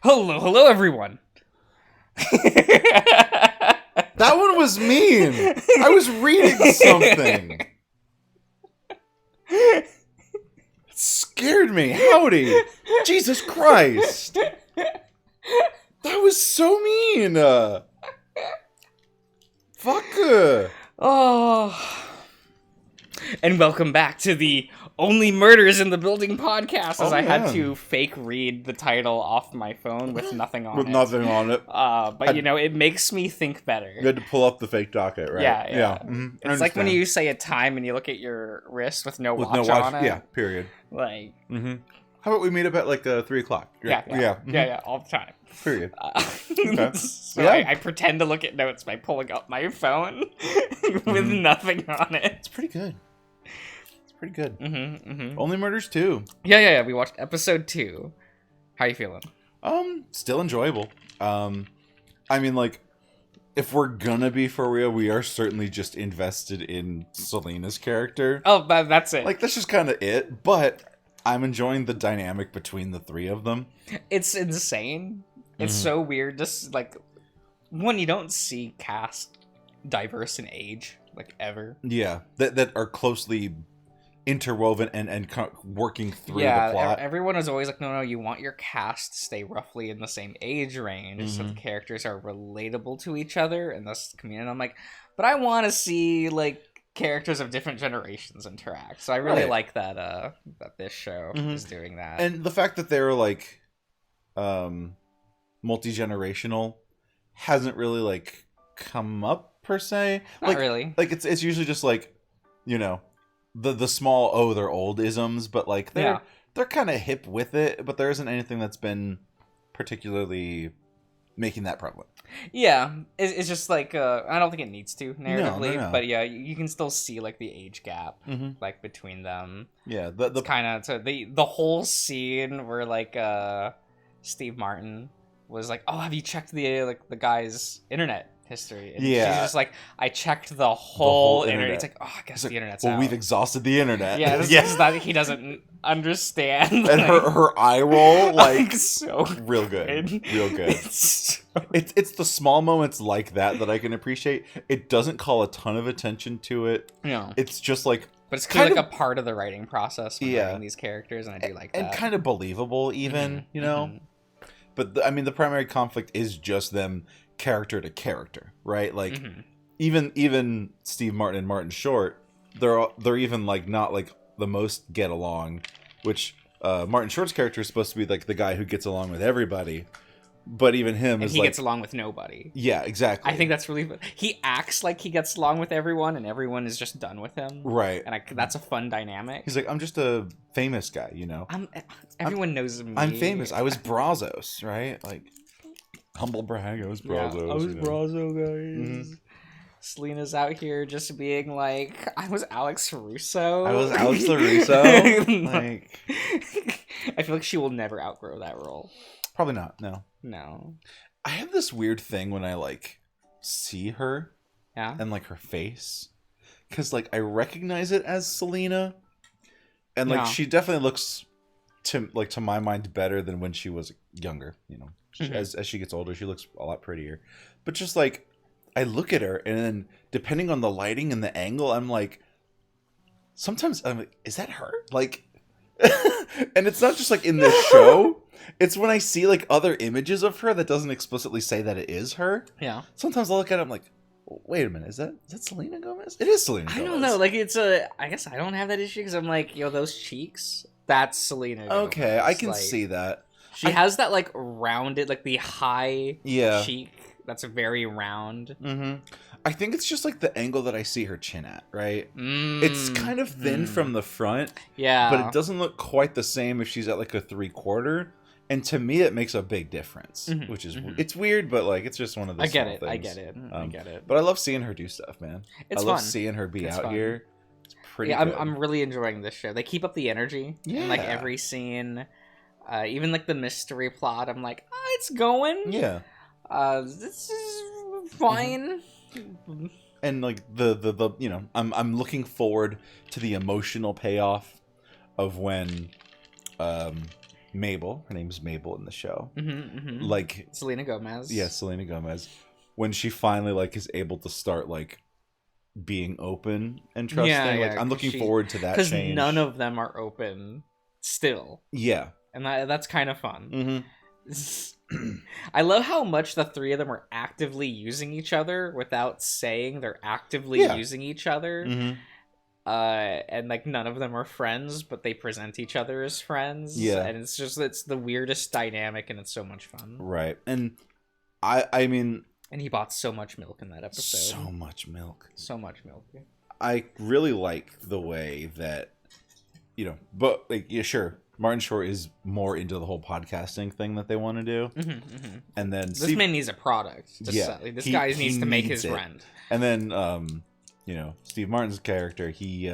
Hello, everyone. That one was mean. I was reading something. It scared me. Howdy. Jesus Christ. That was so mean. Fuck. Oh. And welcome back to the Only Murders in the Building podcast, as I had to fake read the title off my phone with nothing on it. With nothing on it. But it makes me think better. You had to pull up the fake docket, right? Yeah. Mm-hmm. It's like when you say a time and you look at your wrist with no watch on it. Yeah, period. Like, how about we meet up at like 3 o'clock? Yeah, all the time. Period. Okay. So yeah. I pretend to look at notes by pulling up my phone with nothing on it. It's pretty good. Pretty good. Only Murders 2. Yeah. We watched episode 2. How you feeling? Still enjoyable. I mean, like, if we're gonna be for real, we are certainly just invested in Selena's character. Oh, that's it. Like, that's just kind of it. But I'm enjoying the dynamic between the three of them. It's insane. It's so weird. Just like, one, you don't see cast diverse in age, like, ever. Yeah, that are closely interwoven and working through the plot. Everyone is always like, no, you want your cast to stay roughly in the same age range so the characters are relatable to each other and thus community. I'm like, but I want to see like characters of different generations interact. So I really like that that this show is doing that. And the fact that they're like multi-generational hasn't really like come up per se. Not really. Like it's usually just like, you know, the small they're old isms, but like they're kind of hip with it, but there isn't anything that's been particularly making that prevalent. Yeah, it's just like I don't think it needs to narratively, no. But yeah, you can still see like the age gap like between them. Yeah, the kind of the whole scene where like Steve Martin was like, "Oh, have you checked the guy's internet history?" And she's just like, "I checked the whole internet." It's like, "Oh, I guess the internet's out." We've exhausted the internet. Yeah, this is that he doesn't understand. And like, her eye roll, like so real good. It's the small moments like that I can appreciate. It doesn't call a ton of attention to it. No, it's just like, but it's kind of like a part of the writing process when writing these characters, and I do like that. And kind of believable, even you know. But I mean, the primary conflict is just them character to character, right? Like even Steve Martin and Martin Short, they're even like not like the most get along, which Martin Short's character is supposed to be like the guy who gets along with everybody, but even him is he like, gets along with nobody. Yeah, exactly. I think that's really he acts like he gets along with everyone, and everyone is just done with him, right? And that's a fun dynamic. He's like, I'm just a famous guy, you know. Everyone knows me. I'm famous. I was Brazos, right? Like, humble brag. I was Brazos. Yeah, I was Brazo, guys. Selena's out here just being like, I was Alex Russo. I was Alex LaRusso. Like, I feel like she will never outgrow that role. Probably not. No. I have this weird thing when I like see her, and like her face, because like I recognize it as Selena, and like she definitely looks to my mind better than when she was younger. You know, as she gets older, she looks a lot prettier. But just like I look at her, and then depending on the lighting and the angle, I'm like, sometimes I'm like, is that her? Like, and it's not just like in this show. It's when I see like other images of her that doesn't explicitly say that it is her. Yeah. Sometimes I'll look at it, I'm like, wait a minute, is that Selena Gomez? It is Selena Gomez. I don't know. Like I guess I don't have that issue because I'm like, those cheeks, that's Selena Gomez. Okay, I can see that. She has that like rounded, like the high cheek that's very round. I think it's just like the angle that I see her chin at, right? It's kind of thin from the front. Yeah. But it doesn't look quite the same if she's at like a 3/4. And to me, it makes a big difference, which is it's weird, but like it's just one of those small things. I get it. But I love seeing her do stuff, man. I love seeing her be out here. It's pretty. Yeah, I'm really enjoying this show. They keep up the energy in like every scene, even like the mystery plot. I'm like, it's going. Yeah. This is fine. And like the you know, I'm looking forward to the emotional payoff of when Mabel, her name's Mabel in the show, like Selena Gomez. Yeah, Selena Gomez. When she finally like is able to start like being open and trusting, like I'm looking forward to that change. Because none of them are open still. Yeah, and that's kind of fun. I love how much the three of them are actively using each other without saying they're actively using each other. And like none of them are friends, but they present each other as friends. Yeah, and it's the weirdest dynamic, and it's so much fun. Right, and I mean, and he bought so much milk in that episode. So much milk. I really like the way that, you know, but like, yeah, sure, Martin Short is more into the whole podcasting thing that they want to do. And then this man needs a product. This guy needs to make his rent. And then, you know, Steve Martin's character, he's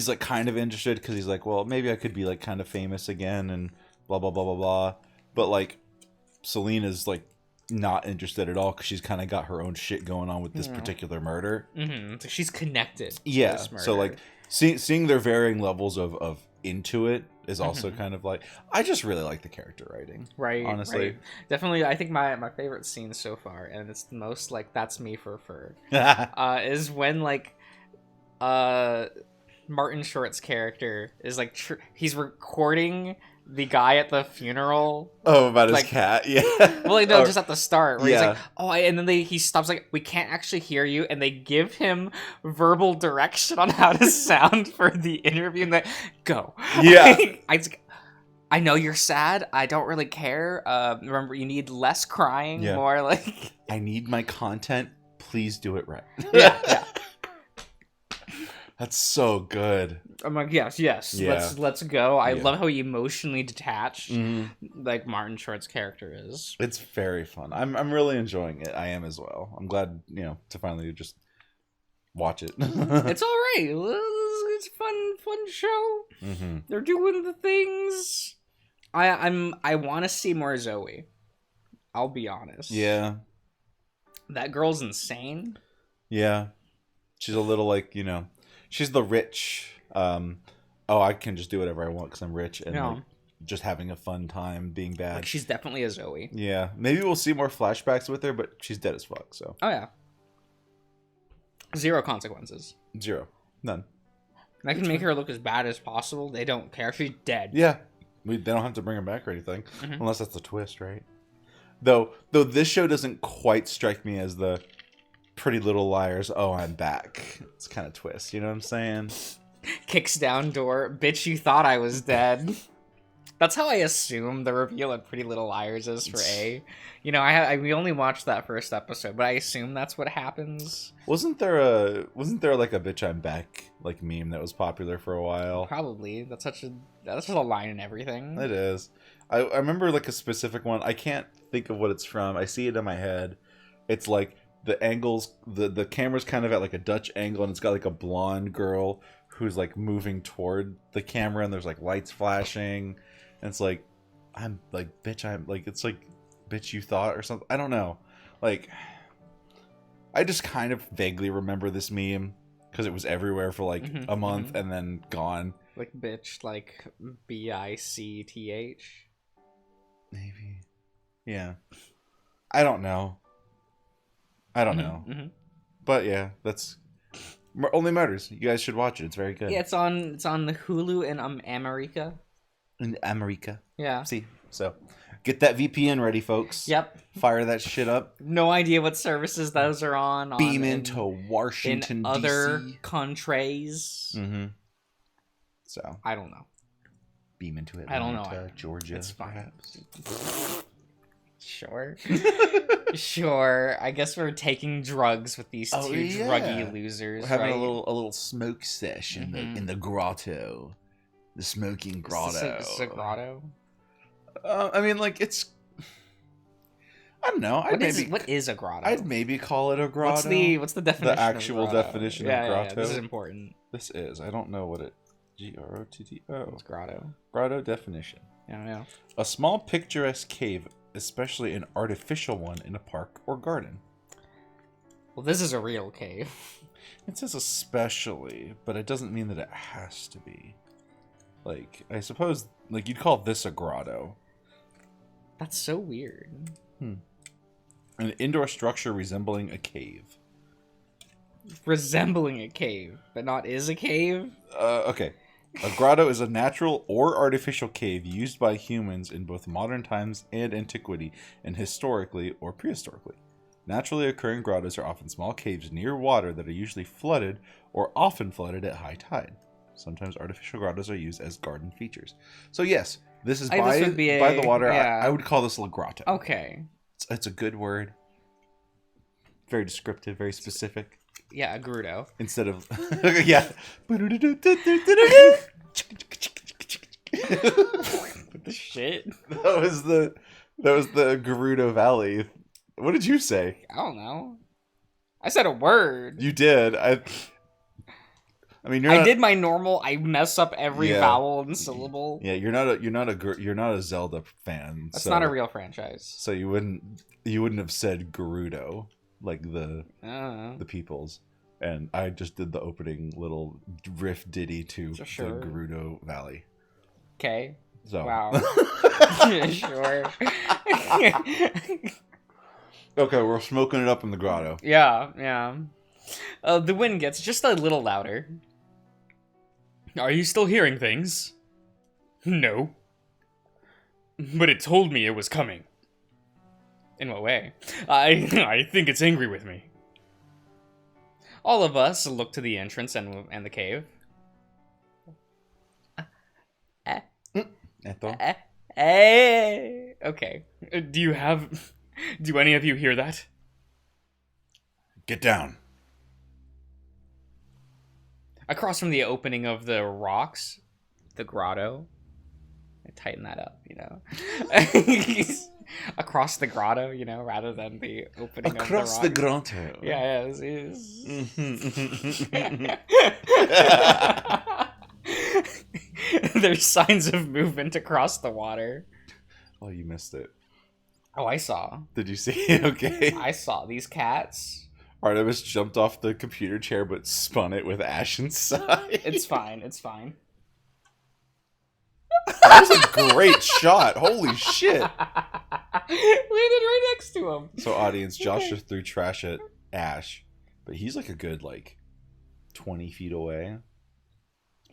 like kind of interested because he's like, well, maybe I could be like kind of famous again and blah, blah, blah, blah, blah. But like Selena's like not interested at all because she's kind of got her own shit going on with this particular murder. So she's connected. Yeah. To this murder. So like seeing their varying levels of into it is also kind of like, I just really like the character writing. Right. Honestly. Right. Definitely, I think my favorite scene so far, and it's the most like that's me for is when like Martin Short's character is like he's recording the guy at the funeral. Oh, about his cat. Yeah. Well, like, no, just at the start where he's like, oh, and then he stops like, we can't actually hear you, and they give him verbal direction on how to sound for the interview, and they go. Yeah. I know you're sad. I don't really care. Remember, you need less crying, more like. I need my content. Please do it right. Yeah. That's so good. I'm like, yes. Yeah. Let's go. I love how emotionally detached like Martin Short's character is. It's very fun. I'm really enjoying it. I am as well. I'm glad, you know, to finally just watch it. It's all right. It's a fun show. They're doing the things. I want to see more Zoe. I'll be honest. Yeah. That girl's insane. Yeah. She's a little like, you know, she's the rich, I can just do whatever I want because I'm rich and like, just having a fun time being bad. Like, she's definitely a Zoe. Yeah. Maybe we'll see more flashbacks with her, but she's dead as fuck, so. Oh, yeah. 0 consequences. 0. None. And I can make her look as bad as possible. They don't care. She's dead. Yeah. They don't have to bring her back or anything. Unless that's the twist, right? Though this show doesn't quite strike me as the Pretty Little Liars, oh, I'm back. It's kind of twist, you know what I'm saying? Kicks down door, bitch, you thought I was dead. That's how I assume the reveal of Pretty Little Liars is for A. You know, we only watched that first episode, but I assume that's what happens. Wasn't there like a bitch I'm back like meme that was popular for a while? Probably. That's just a line and everything. It is. I remember like a specific one. I can't think of what it's from. I see it in my head. It's like the angles, the camera's kind of at like a Dutch angle, and it's got like a blonde girl who's like moving toward the camera, and there's like lights flashing, and it's like, I'm like, bitch, I'm like, it's like, bitch, you thought or something. I don't know. Like, I just kind of vaguely remember this meme because it was everywhere for like a month and then gone. Like bitch, like BICTH. Maybe. Yeah. I don't know. But yeah, that's Only Murders. You guys should watch it. It's very good. Yeah, it's on the Hulu in America. In America. Yeah. See, so get that VPN ready, folks. Yep. Fire that shit up. No idea what services those are on. Beam into Washington, in other countries. So I don't know. Beam into it. I don't know. Georgia. It's fine. Sure. Sure. I guess we're taking drugs with these two druggy losers. We're having a little smoke sesh in the grotto. The smoking grotto. Is this a grotto? I mean, like, it's... I don't know. What is a grotto? I'd maybe call it a grotto. What's the definition? The actual definition of grotto. Yeah, this is important. This is. I don't know what it... Grotto. It's grotto. Grotto definition. Yeah. A small picturesque cave, especially an artificial one in a park or garden. Well, this is a real cave. It says especially, but it doesn't mean that it has to be. Like, I suppose Like, you'd call this a grotto. That's so weird. An indoor structure resembling a cave. Resembling a cave, but not is a cave? Okay. A grotto is a natural or artificial cave used by humans in both modern times and antiquity, and historically or prehistorically. Naturally occurring grottos are often small caves near water that are usually flooded or often flooded at high tide. Sometimes artificial grottos are used as garden features. So yes, this is by the water. Yeah. I would call this a grotto. Okay. It's a good word. Very descriptive, very specific. Yeah, a grotto. Instead of yeah. What the shit? That was the Gerudo Valley. What did you say? I don't know. I said a word. You did. I mean, I did my normal. I mess up every vowel and syllable. Yeah, you're not a Zelda fan. That's not a real franchise. So you wouldn't have said Gerudo like the peoples. And I just did the opening little riff ditty to the Gerudo Valley. Okay. So wow. Sure. Okay, we're smoking it up in the grotto. Yeah. The wind gets just a little louder. Are you still hearing things? No. But it told me it was coming. In what way? I think it's angry with me. All of us look to the entrance and the cave. Okay. Do any of you hear that? Get down. Across from the opening of the rocks, the grotto. I tighten that up, Across the grotto, rather than the opening across of the grotto. Yeah. There's signs of movement across the water. Oh, you missed it. Oh, I saw. Did you see? Okay. I saw these cats. Artemis jumped off the computer chair but spun it with Ash inside. It's fine. That was a great shot. Holy shit. Landed right next to him. So audience, Josh just threw trash at Ash, but he's like a good 20 feet away.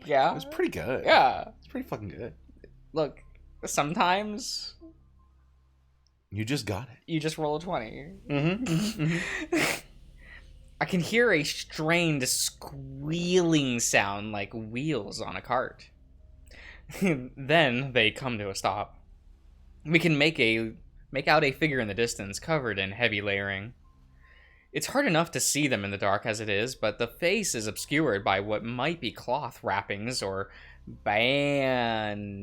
Yeah. It was pretty good. Yeah. It's pretty fucking good. Look, sometimes you just got it. You just roll a 20. Mm-hmm. I can hear a strained squealing sound like wheels on a cart. Then they come to a stop. We can make out a figure in the distance covered in heavy layering. It's hard enough to see them in the dark as it is, but the face is obscured by what might be cloth wrappings or bandages.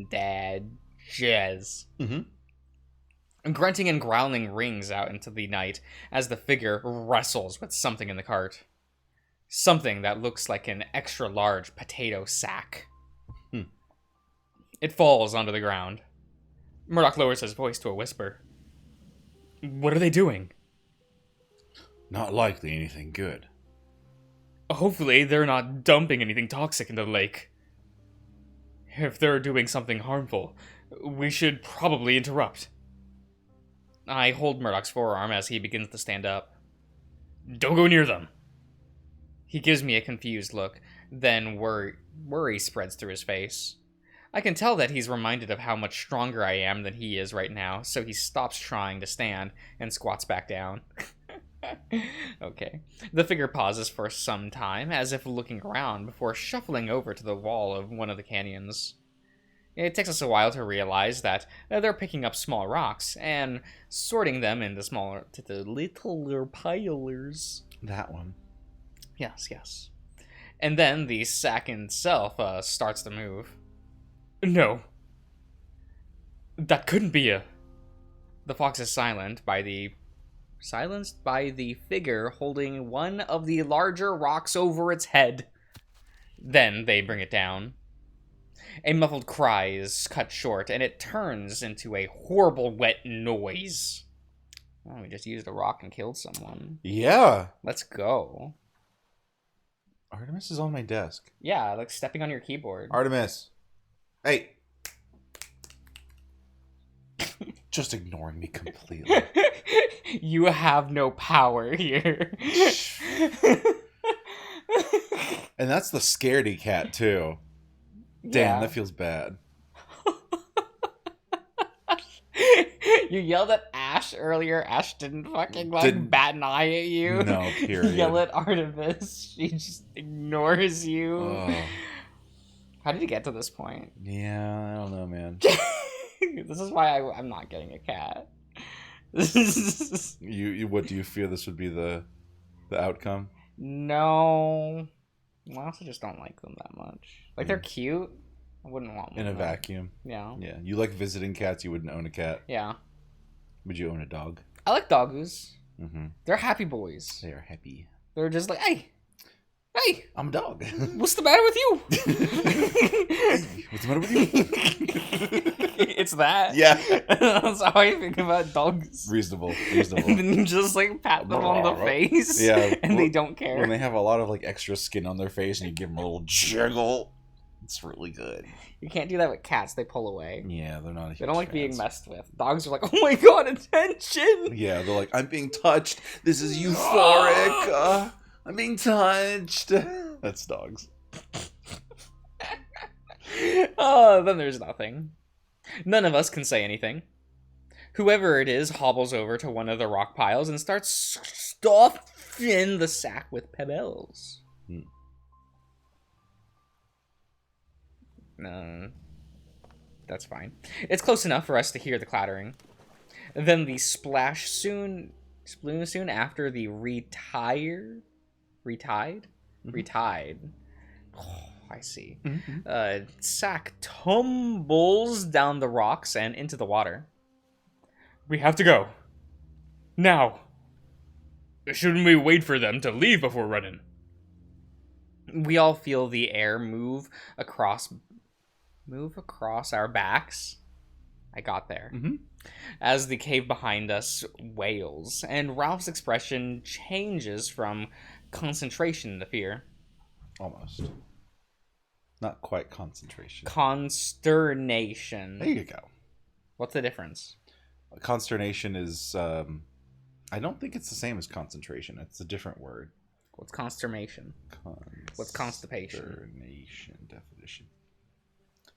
Mm-hmm. Grunting and growling rings out into the night as the figure wrestles with something in the cart. Something that looks like an extra large potato sack. It falls onto the ground. Murdoch lowers his voice to a whisper. What are they doing? Not likely anything good. Hopefully they're not dumping anything toxic into the lake. If they're doing something harmful, we should probably interrupt. I hold Murdoch's forearm as he begins to stand up. Don't go near them. He gives me a confused look, then worry spreads through his face. I can tell that he's reminded of how much stronger I am than he is right now, so he stops trying to stand and squats back down. Okay. The figure pauses for some time, as if looking around, before shuffling over to the wall of one of the canyons. It takes us a while to realize that they're picking up small rocks and sorting them into the littler pilers. That one. Yes. And then the sack itself starts to move. No. That couldn't be a... The fox is silenced by the figure holding one of the larger rocks over its head. Then they bring it down. A muffled cry is cut short, and it turns into a horrible wet noise. Oh, we just used a rock and killed someone. Yeah. Let's go. Artemis is on my desk. Yeah, like stepping on your keyboard. Artemis. Hey. just ignoring me completely. You have no power here. And that's the scaredy cat, too. Damn, that feels bad. You yelled at Ash earlier. Ash didn't fucking bat an eye at you. No, period. You yell at Artemis. She just ignores you. Oh. How did you get to this point? Yeah, I don't know, man. This is why I'm not getting a cat. You what do you fear this would be the outcome? No. I also just don't like them that much. Like, they're cute. I wouldn't want one. In a vacuum. Yeah. Yeah. You like visiting cats, you wouldn't own a cat. Yeah. Would you own a dog? I like doggoos. Mm-hmm. They're happy boys. They are happy. They're just like, hey, I'm a dog. What's the matter with you? Hey, what's the matter with you? It's that. Yeah. That's how I think about dogs. Reasonable. And then you just like pat them on the face. Yeah. And they don't care. When they have a lot of like extra skin on their face and you give them a little jiggle, it's really good. You can't do that with cats. They pull away. Yeah, they're not. They don't like being messed with. Dogs are like, oh my god, attention. Yeah, they're like, I'm being touched. This is euphoric. I'm being touched. That's dogs. Oh, then there's nothing. None of us can say anything. Whoever it is hobbles over to one of the rock piles and starts stuffing the sack with pebbles. No, that's fine. It's close enough for us to hear the clattering. Then the splash soon after the retied. Oh, I see. Mm-hmm. Sack tumbles down the rocks and into the water. We have to go. Now. Shouldn't we wait for them to leave before running? We all feel the air move across our backs. I got there. Mm-hmm. As the cave behind us wails, and Ralph's expression changes from concentration to fear. Almost. Not quite concentration. Consternation. There you go. What's the difference? Consternation is, I don't think it's the same as concentration. It's a different word. What's consternation? What's constipation? Consternation definition.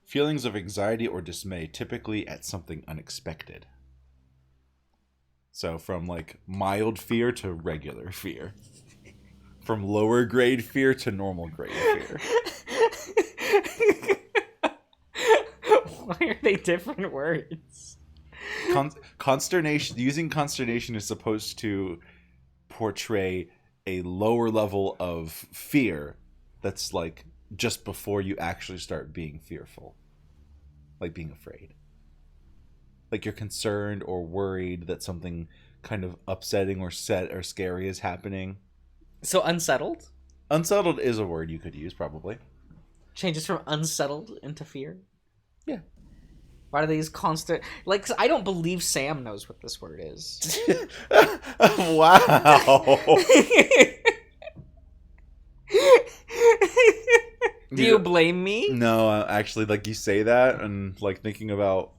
Feelings of anxiety or dismay, typically at something unexpected. So from like mild fear to regular fear. From lower grade fear to normal grade fear. Why are they different words? Consternation. Using consternation is supposed to portray a lower level of fear that's like just before you actually start being fearful. Like being afraid. Like you're concerned or worried that something kind of upsetting or scary is happening. So unsettled? Unsettled is a word you could use, probably. Changes from unsettled into fear? Yeah. Why do they use constant... Like, I don't believe Sam knows what this word is. Wow. Do you blame me? No, actually, like you say that and like thinking about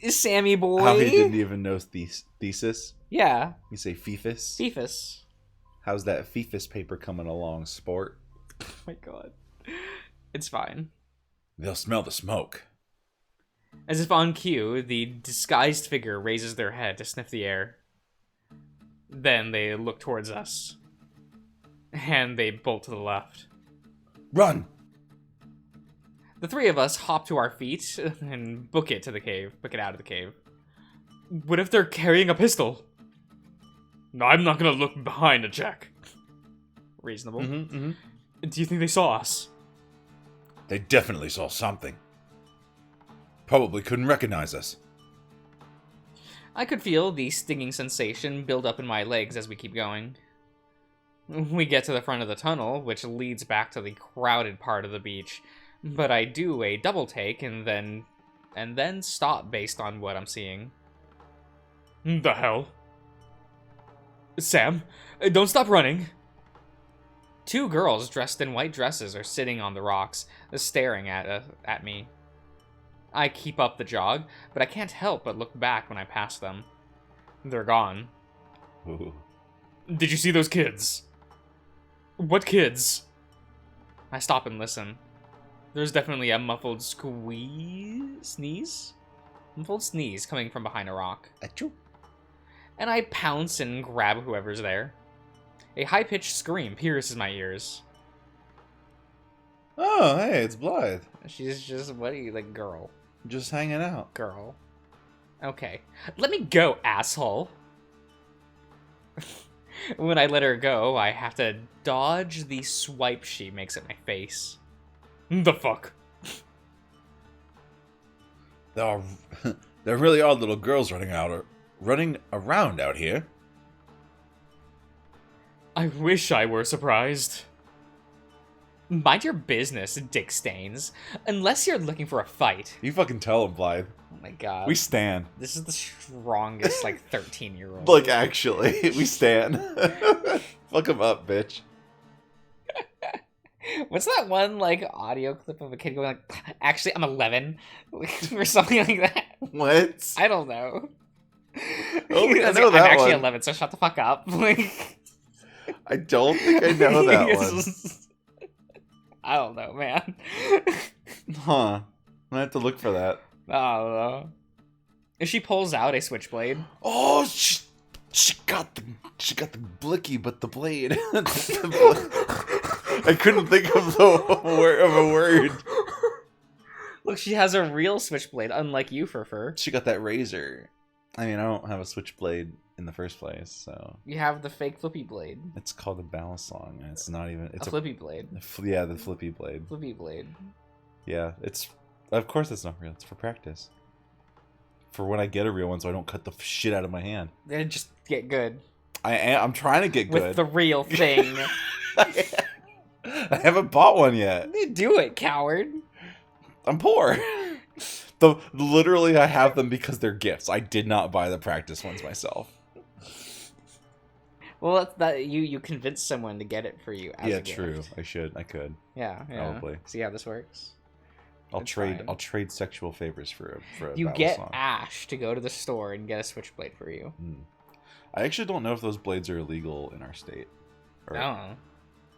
Sammy boy. how he didn't even know thesis. Yeah. You say FIFIS. FIFIS. How's that FIFIS paper coming along, sport? Oh my god. It's fine. They'll smell the smoke. As if on cue, the disguised figure raises their head to sniff the air. Then they look towards us. And they bolt to the left. Run! The three of us hop to our feet and book it out of the cave. What if they're carrying a pistol? No, I'm not gonna look behind a check. Reasonable. Do you think they saw us? They definitely saw something. Probably couldn't recognize us. I could feel the stinging sensation build up in my legs as we keep going. We get to the front of the tunnel, which leads back to the crowded part of the beach, but I do a double take and then stop based on what I'm seeing. The hell? Sam, don't stop running. Two girls dressed in white dresses are sitting on the rocks, staring at me. I keep up the jog, but I can't help but look back when I pass them. They're gone. Ooh. Did you see those kids? What kids? I stop and listen. There's definitely a muffled sneeze? Muffled sneeze coming from behind a rock. Achoo. And I pounce and grab whoever's there. A high-pitched scream pierces my ears. Oh, hey, it's Blythe. She's just, what are you, like, girl? Just hanging out. Girl. Okay. Let me go, asshole. When I let her go, I have to dodge the swipe she makes at my face. The fuck? There really are little girls running around out here. I wish I were surprised. Mind your business, Dick Stains. Unless you're looking for a fight. You fucking tell him, Blythe. Oh my god. We stan. This is the strongest, like, 13-year-old. Like, actually, we stan. Fuck him up, bitch. What's that one, like, audio clip of a kid going, like, actually, I'm 11? Or something like that? What? I don't know. Oh, I Like, know that I'm actually one. 11, so shut the fuck up. Like, I don't think I know that one. I don't know, man. Huh. I have to look for that. I don't know. If she pulls out a switchblade. Oh, she got the blicky, but the blade. I couldn't think of a word. Look, she has a real switchblade, unlike you, Fur. She got that razor. I mean, I don't have a switchblade in the first place, so You have the fake flippy blade. it's called a ballast song, and it's not even. It's a flippy blade. Yeah, the flippy blade. Flippy blade. Yeah, it's. Of course, it's not real. It's for practice. For when I get a real one, so I don't cut the shit out of my hand. They just get good. I'm trying to get good With the real thing. I haven't bought one yet. You do it, coward. I'm poor. Literally, I have them because they're gifts. I did not buy the practice ones myself. Well, that's that you convinced someone to get it for you. As a gift. True. I could. Yeah, Probably. See how this works. I'll It's trade. fine. I'll trade sexual favors for a You battle get song. Ash to go to the store and get a switchblade for you. I actually don't know if those blades are illegal in our state. I don't know.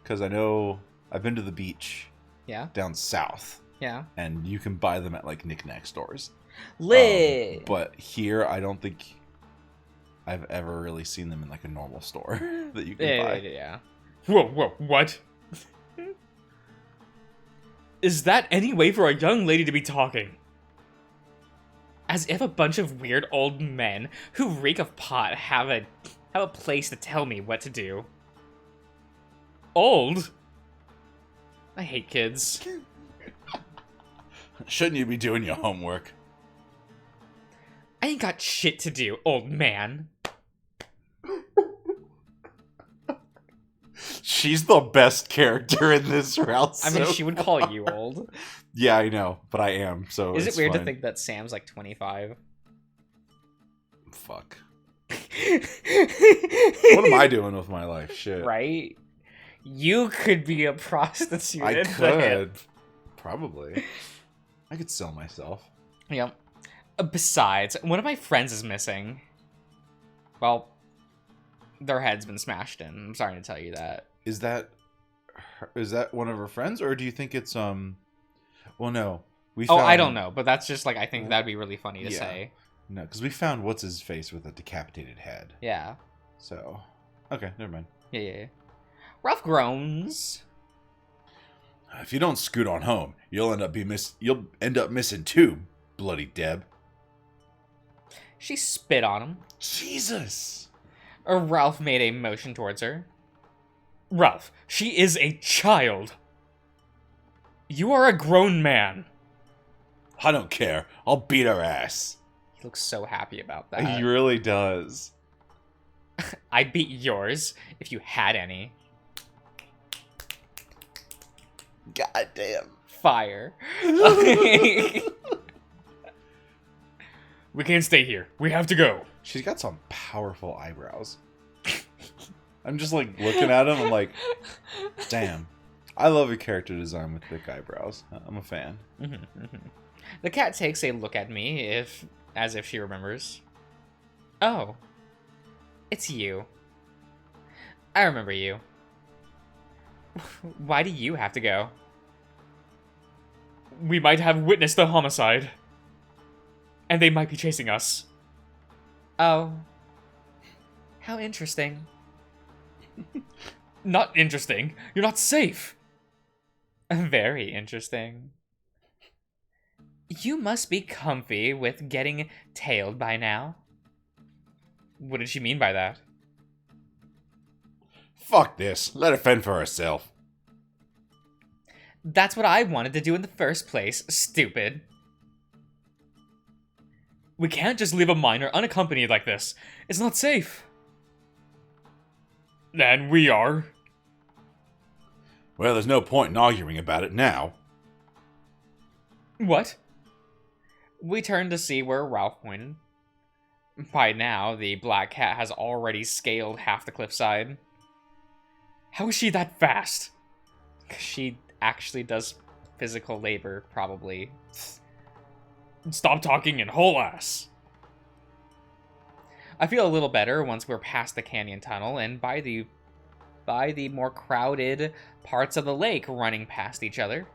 Because I know I've been to the beach. Yeah. Down south. Yeah. And you can buy them at like knick-knack stores. Lit. But here, I don't think I've ever really seen them in like a normal store that you can buy. Yeah. Whoa, what? Is that any way for a young lady to be talking? As if a bunch of weird old men who reek of pot have a place to tell me what to do. Old? I hate kids. Shouldn't you be doing your homework? I ain't got shit to do, old man. She's the best character in this route. I mean, she would call you old. Yeah, I know, but I am. So Is it it's weird fine. to think that Sam's like 25? Fuck. What am I doing with my life? Shit. Right? You could be a prostitute. I in the could. Probably. I could sell myself. Yep. Besides, one of my friends is missing. Well, their head's been smashed in. I'm sorry to tell you that. Is that one of her friends, or do you think it's Well, no. I don't know, but that's just like I think that'd be really funny to say. No, because we found what's his face with a decapitated head. Yeah. So, okay, never mind. Yeah. Ralph groans. If you don't scoot on home, you'll end up missing too, bloody Deb. She spit on him. Jesus. Ralph made a motion towards her. Ralph, she is a child. You are a grown man. I don't care. I'll beat her ass. He looks so happy about that. He really does. I'd beat yours if you had any. God damn. Fire. We can't stay here. We have to go. She's got some powerful eyebrows. I'm just like looking at him. I'm like, damn. I love a character design with thick eyebrows. I'm a fan. The cat takes a look at me, as if she remembers. Oh. It's you. I remember you. Why do you have to go? We might have witnessed the homicide. And they might be chasing us. Oh. How interesting. Not interesting. You're not safe. Very interesting. You must be comfy with getting tailed by now. What did she mean by that? Fuck this. Let her fend for herself. That's what I wanted to do in the first place, stupid. We can't just leave a minor unaccompanied like this. It's not safe. And we are. Well, there's no point in arguing about it now. What? We turned to see where Ralph pointed. By now, the black cat has already scaled half the cliffside. How is she that fast? She actually does physical labor, probably. Stop talking and haul ass. I feel a little better once we're past the canyon tunnel and by the more crowded parts of the lake running past each other.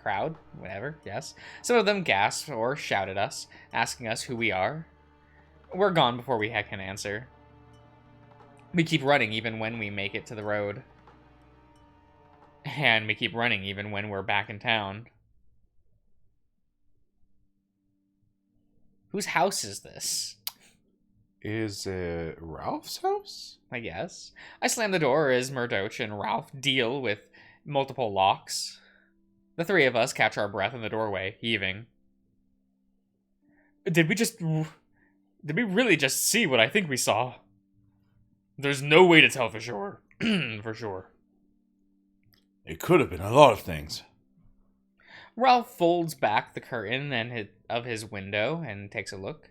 Crowd, whatever, yes. Some of them gasp or shout at us, asking us who we are. We're gone before we can answer. We keep running even when we make it to the road. And we keep running even when we're back in town. Whose house is this? Is it Ralph's house? I guess. I slam the door as Murdoch and Ralph deal with multiple locks. The three of us catch our breath in the doorway, heaving. Did we really just see what I think we saw? There's no way to tell for sure. For sure. It could have been a lot of things. Ralph folds back the curtain of his window and takes a look.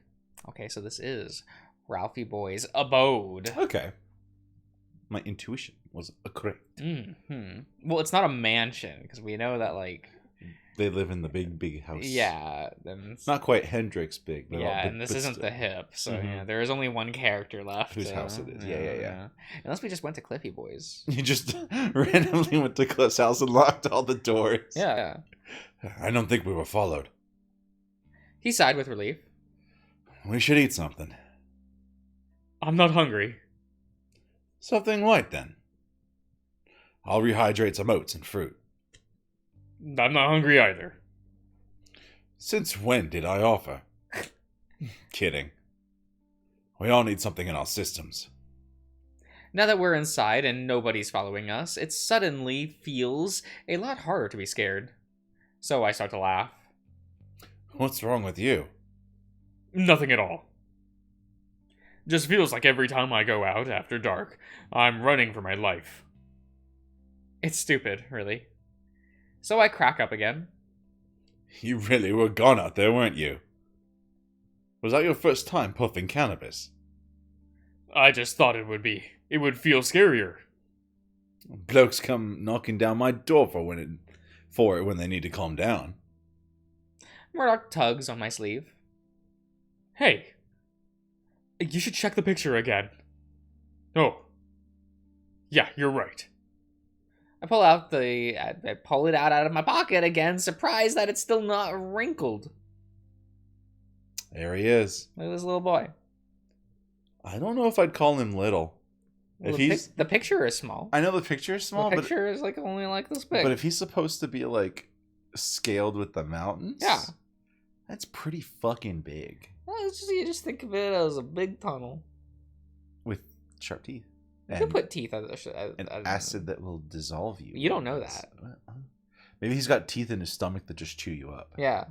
Okay, so this is Ralphie Boy's abode. Okay. My intuition was correct. Mm-hmm. Well, it's not a mansion, because we know that, like... They live in the big house. Yeah. Not quite Hendrix big. Yeah, and this isn't the hip, so yeah, there is only one character left. Whose house it is. Yeah. Unless we just went to Cliffy Boy's. You just randomly went to Cliff's house and locked all the doors. Yeah. I don't think we were followed. He sighed with relief. We should eat something. I'm not hungry. Something light, then. I'll rehydrate some oats and fruit. I'm not hungry either. Since when did I offer? Kidding. We all need something in our systems. Now that we're inside and nobody's following us, it suddenly feels a lot harder to be scared. So I start to laugh. What's wrong with you? Nothing at all. Just feels like every time I go out after dark, I'm running for my life. It's stupid, really. So I crack up again. You really were gone out there, weren't you? Was that your first time puffing cannabis? I just thought it would be. It would feel scarier. Blokes come knocking down my door for it when they need to calm down. Murdoch tugs on my sleeve. Hey, you should check the picture again. Oh. Yeah, you're right. I pull it out of my pocket again, surprised that it's still not wrinkled. There he is. Look at this little boy. I don't know if I'd call him little. Well, the picture is small. I know the picture is small, the picture is like only like this big. But if he's supposed to be like scaled with the mountains, yeah, that's pretty fucking big. Well, you just think of it as a big tunnel with sharp teeth. You can put teeth on an acid that will dissolve you. You don't know that. Maybe he's got teeth in his stomach that just chew you up. Yeah.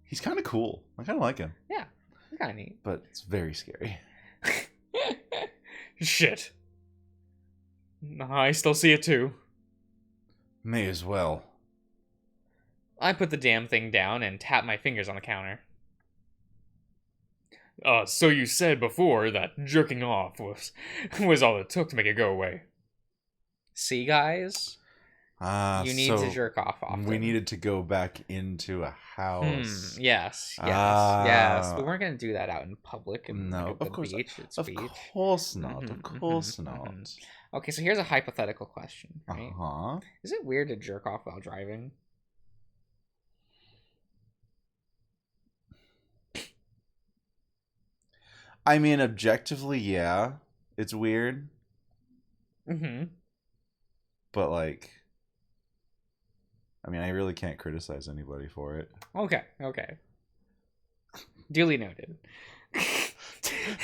He's kind of cool. I kind of like him. Yeah, he's kind of neat. But it's very scary. Shit. I still see it too. May as well. I put the damn thing down and tap my fingers on the counter. So you said before that jerking off was all it took to make it go away. See, guys? You need to jerk off often. We needed to go back into a house. Yes. Yes. We weren't going to do that out in public. And no, of course. Beach. It's of beach. Course not. Of course not. Okay, so here's a hypothetical question. Right? Uh-huh. Is it weird to jerk off while driving? I mean, objectively, yeah. It's weird. But, like... I mean, I really can't criticize anybody for it. Okay. Duly noted.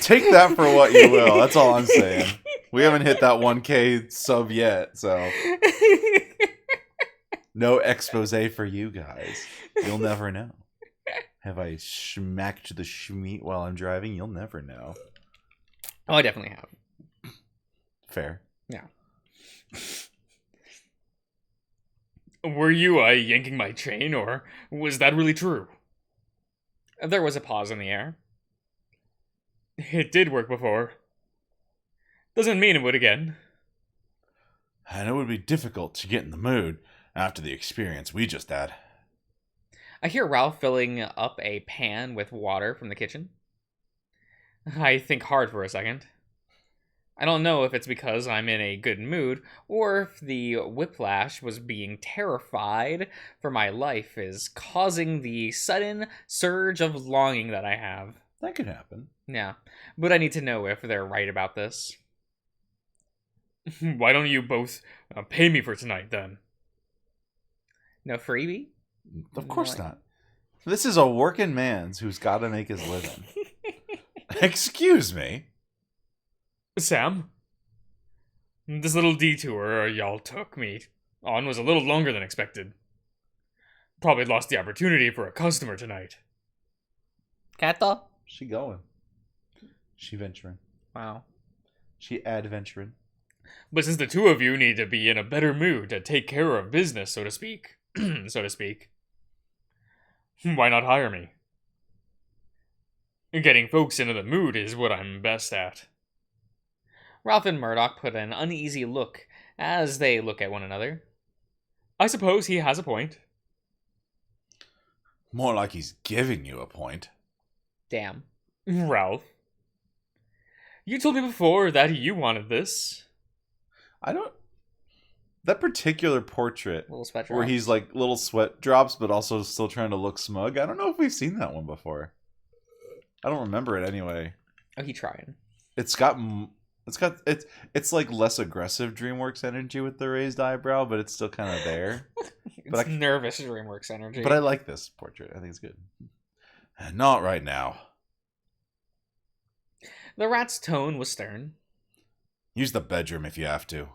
Take that for what you will. That's all I'm saying. We haven't hit that 1K sub yet, so... No expose for you guys. You'll never know. Have I schmacked the schmeat while I'm driving? You'll never know. Oh, I definitely have. Fair. Yeah. Were you yanking my chain, or was that really true? There was a pause in the air. It did work before. Doesn't mean it would again. And it would be difficult to get in the mood after the experience we just had. I hear Ralph filling up a pan with water from the kitchen. I think hard for a second. I don't know if it's because I'm in a good mood, or if the whiplash was being terrified for my life is causing the sudden surge of longing that I have. That could happen. Yeah, but I need to know if they're right about this. Why don't you both pay me for tonight, then? No freebie? Of course not. This is a working man's who's got to make his living. Excuse me. Sam? This little detour y'all took me on was a little longer than expected. Probably lost the opportunity for a customer tonight. Kato? She going. She venturing. Wow. She adventuring. But since the two of you need to be in a better mood to take care of business, so to speak, why not hire me? Getting folks into the mood is what I'm best at. Ralph and Murdoch put an uneasy look as they look at one another. I suppose he has a point. More like he's giving you a point. Damn. Ralph. You told me before that you wanted this. I don't... That particular portrait, little sweat drops. Where he's like little sweat drops, but also still trying to look smug. I don't know if we've seen that one before. I don't remember it anyway. Oh, he trying. It's like less aggressive DreamWorks energy with the raised eyebrow, but it's still kind of there. It's nervous DreamWorks energy. But I like this portrait. I think it's good. Not right now. The rat's tone was stern. Use the bedroom if you have to.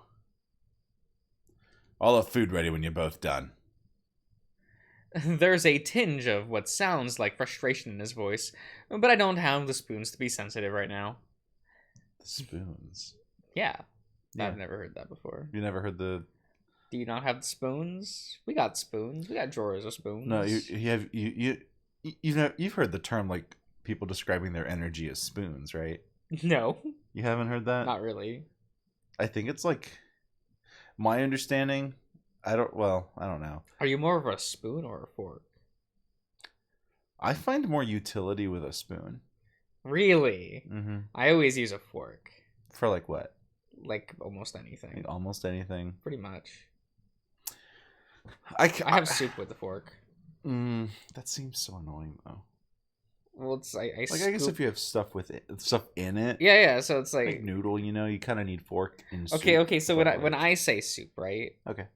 I'll have food ready when you're both done. There's a tinge of what sounds like frustration in his voice, but I don't have the spoons to be sensitive right now. The spoons? Yeah. I've never heard that before. You never heard the... Do you not have the spoons? We got spoons. We got drawers of spoons. No, you've heard the term, like, people describing their energy as spoons, right? No. You haven't heard that? Not really. I think it's like... My understanding... I don't know. Are you more of a spoon or a fork? I find more utility with a spoon. Really? Mm-hmm. I always use a fork. For like what? Like almost anything. Like almost anything. Pretty much. I have soup with a fork. That seems so annoying though. Well, it's I guess if you have stuff in it. Yeah. So it's like noodle. You kind of need fork in soup. Okay. So when I say soup, right? Okay.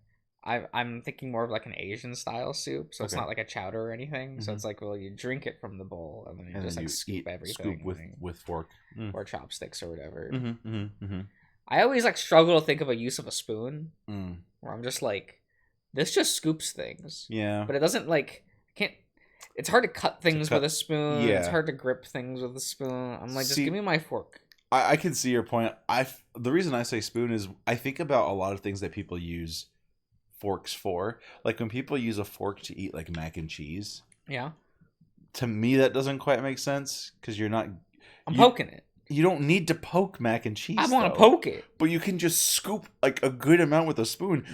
I'm thinking more of like an Asian style soup, so it's not like a chowder or anything. Mm-hmm. So it's like, well, you drink it from the bowl and then you just like scoop everything. Scoop with fork or chopsticks or whatever. Mm-hmm. I always like struggle to think of a use of a spoon where I'm just like, this just scoops things. Yeah, but it doesn't like can't. It's hard to cut things with a spoon. Yeah. It's hard to grip things with a spoon. I'm like, just give me my fork. I can see your point. The reason I say spoon is I think about a lot of things that people use forks for, like when people use a fork to eat like mac and cheese. Yeah. To me, that doesn't quite make sense because you're not. I'm poking it. You don't need to poke mac and cheese. I want to poke it. But you can just scoop like a good amount with a spoon.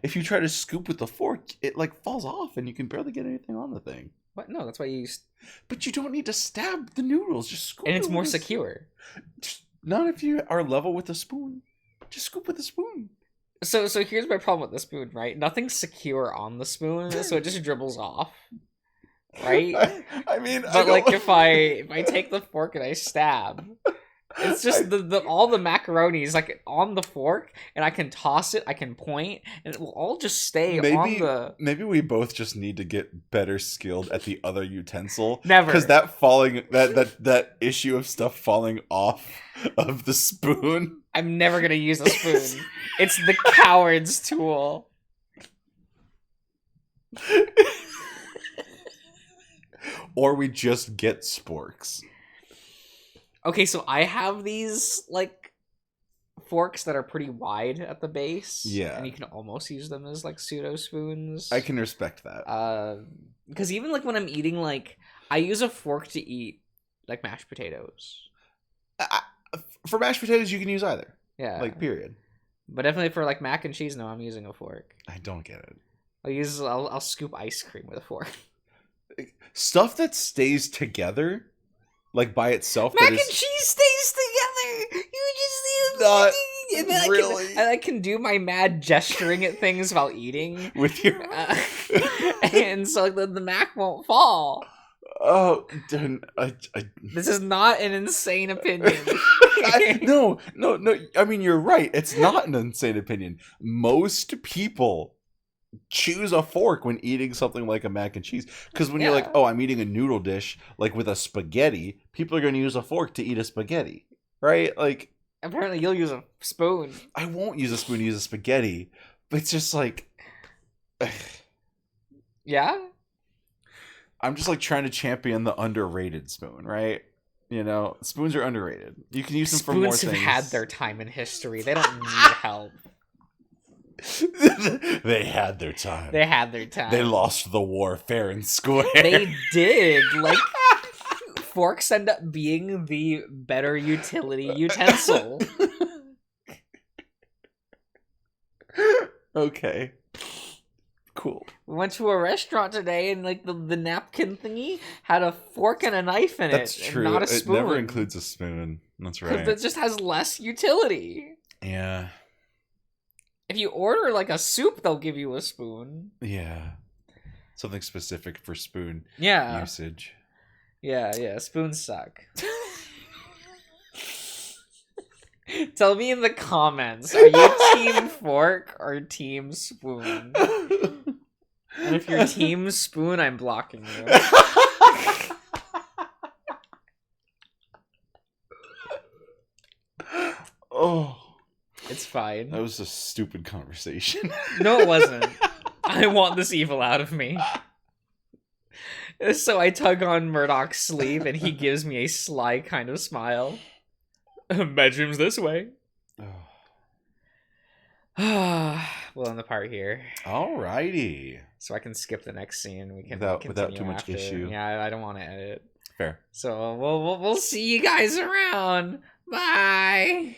If you try to scoop with the fork, it like falls off and you can barely get anything on the thing. What? No, that's why you But you don't need to stab the noodles. Just scoop. And it's more secure. Not if you are level with a spoon. Just scoop with a spoon. So here's my problem with the spoon, right? Nothing's secure on the spoon, so it just dribbles off. Right? I mean, but like if I take the fork and I stab, it's just all the macaroni is like on the fork, and I can toss it, I can point, and it will all just stay on the. Maybe we both just need to get better skilled at the other utensil. Never, because that issue of stuff falling off of the spoon. I'm never gonna use a spoon. It's the coward's tool. Or we just get sporks. Okay, so I have these, like, forks that are pretty wide at the base. Yeah. And you can almost use them as, like, pseudo spoons. I can respect that. Because even, like, when I'm eating, like, I use a fork to eat, like, mashed potatoes. For mashed potatoes, you can use either. Yeah. Like, period. But definitely for, like, mac and cheese, no, I'm using a fork. I don't get it. I'll scoop ice cream with a fork. Stuff that stays together, like by itself. Mac and cheese stays together. You just not and then really. I can do my mad gesturing at things while eating with your, and so like, the Mac won't fall. Oh, this is not an insane opinion. No. I mean, you're right. It's not an insane opinion. Most people choose a fork when eating something like a mac and cheese, because when you're like, oh, I'm eating a noodle dish like with a spaghetti, people are going to use a fork to eat a spaghetti, right? Like, apparently you'll use a spoon. I won't use a spoon to use a spaghetti, but it's just like yeah, I'm just like trying to champion the underrated spoon, right? You know, spoons are underrated. You can use them for more things. Spoons have had their time in history. They don't need help. They had their time. They lost the war fair and square. They did. Like, forks end up being the better utility utensil. Okay. Cool. We went to a restaurant today, and like the napkin thingy had a fork and a knife in it. That's true. And not a spoon. It never includes a spoon. That's right. Because it just has less utility. Yeah. If you order like a soup, they'll give you a spoon. Yeah. Something specific for spoon usage. Yeah. Spoons suck. Tell me in the comments, are you team fork or team spoon? And if you're team spoon, I'm blocking you. Oh. It's fine. That was a stupid conversation. No, it wasn't. I want this evil out of me. So I tug on Murdoch's sleeve, and he gives me a sly kind of smile. Bedroom's this way. We'll end the part here. Alrighty. So I can skip the next scene. We can without too much issue. Yeah, I don't want to edit. Fair. So we'll see you guys around. Bye.